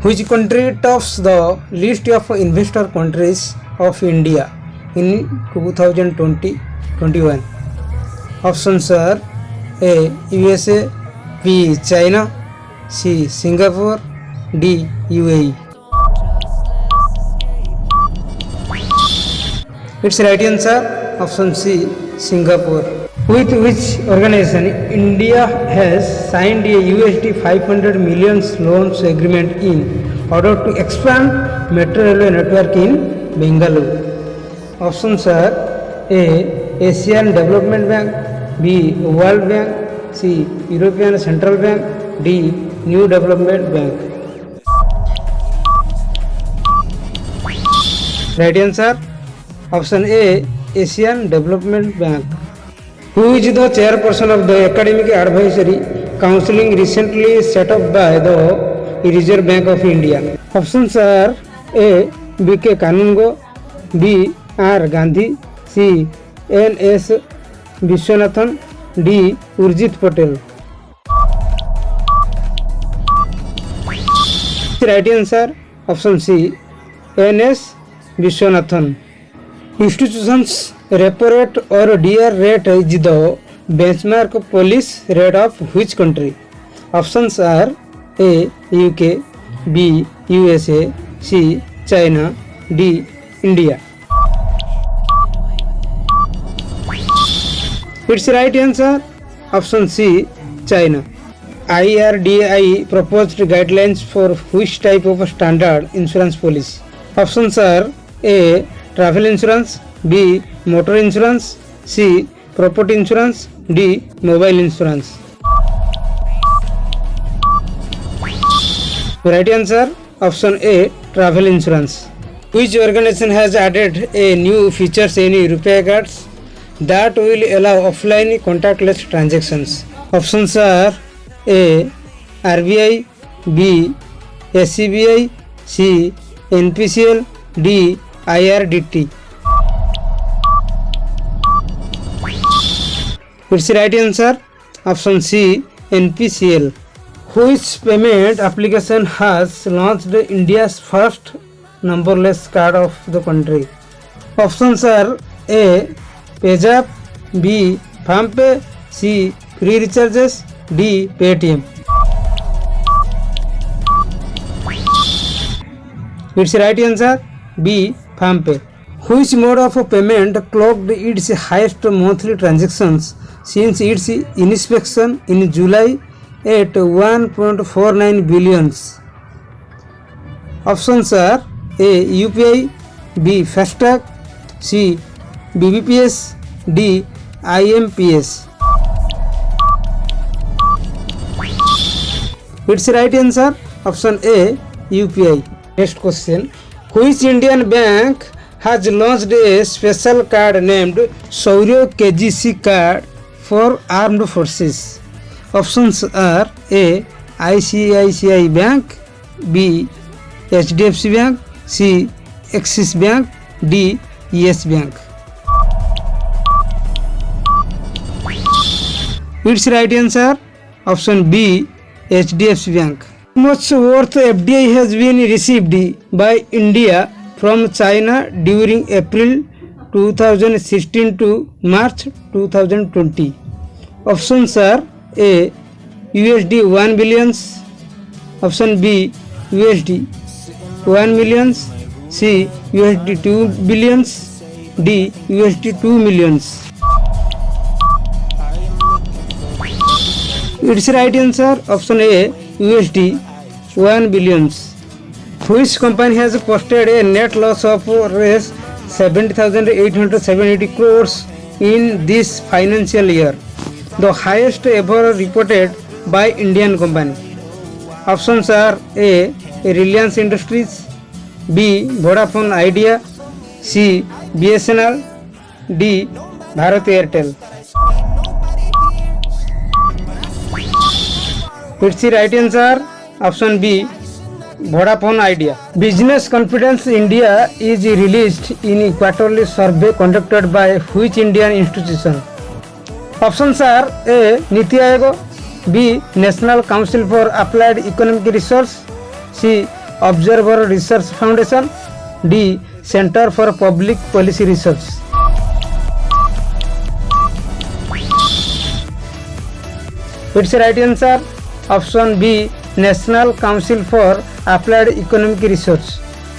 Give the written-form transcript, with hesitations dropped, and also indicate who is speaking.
Speaker 1: Which country tops the list of investor countries of India in 2020-21? Options are A. USA, B. China, C. Singapore, D. UAE. Its right answer option C. Singapore. With which organization India has signed a USD 500 million loans agreement in order to expand metro railway network in Bengaluru? Options are A. Asian Development Bank, B. World Bank, C. European Central Bank, D. New Development Bank. Right answer option A. Asian Development Bank. Who is the chairperson of the Academic Advisory Council recently set up by the Reserve Bank of India? Options are A. B.K. Kanungo, B. R. Gandhi, C. N.S. Vishwanathan, D. Urjit Patel. Right answer option C. N.S. Vishwanathan. Institutions repo rate or DR rate is the benchmark policy rate of which country? Options are A. UK, B. USA, C. China, D. India. Its right answer option C. China. IRDAI proposed guidelines for which type of standard insurance policy? Options are A. Travel insurance, B. Motor insurance, C. Property insurance, D. Mobile insurance. Right answer option A. Travel insurance. Which organization has added a new features in RuPay cards that will allow offline contactless transactions? Options are A. RBI, B. SCBI, C. NPCL, D. IRDT. Its right answer option C. NPCL. Which payment application has launched India's first numberless card of the country? Options are A. Payzap, B. PhonePe, C. Free recharges, D. Paytm. Its right answer B. PhonePe. Which mode of payment clocked its highest monthly transactions since its inception in July at 1.49 billions? Options are A. UPI, B. FASTag, C. BBPS, D. IMPS. Its right answer option A. UPI. Next question. Which Indian bank has launched a special card named Shaurya KGC card for armed forces? Options are A. ICICI Bank, B. HDFC Bank, C. Axis Bank, D. Yes Bank. Its right answer option B. HDFC Bank. How much worth FDI has been received by India from China during April 2016 to March 2020? Options are A. USD 1 billions, option B. USD 1 millions, C. USD 2 billions, D. USD 2 millions. Its right answer option A. USD 1 billions. Which company has posted a net loss of Rs 70,870 crores in this financial year, the highest ever reported by Indian company? Options are A. Reliance Industries, B. Vodafone Idea, C. BSNL, D. Bharat Airtel. Its right answer option B. Vodafone Idea. Business Confidence India is released in quarterly survey conducted by which Indian institution? Options are A. Niti Aayog, B. National Council for Applied Economic Research, C. Observer Research Foundation. D. Center for Public Policy Research. It's the right answer. Option B. National Council for Applied Economic Research.